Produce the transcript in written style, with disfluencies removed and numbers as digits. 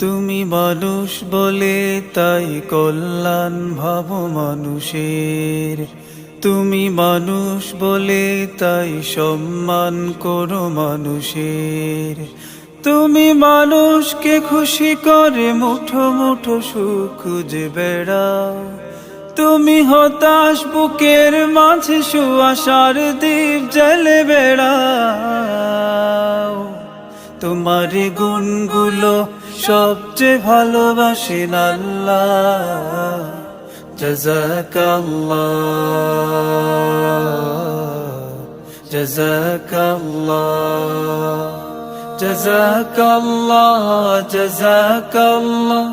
তুমি মানুষ বলে তাই কল্যাণ ভাব মানুষের, তুমি মানুষ বলে তাই সম্মান করো মানুষের। তুমি মানুষকে খুশি করে মুঠো মুঠো সুখ খুঁজে বেড়াও, তুমি হতাশ বুকের মাঝে সুআশার দীপ জ্বেলে বেড়াও। তোমার গুণগুলো সবচেয়ে ভালোবাসেন আল্লাহ। জাযাকাল্লাহ, জাযাকাল্লাহ, জাযাকাল্লাহ, জাযাকাল্লাহ।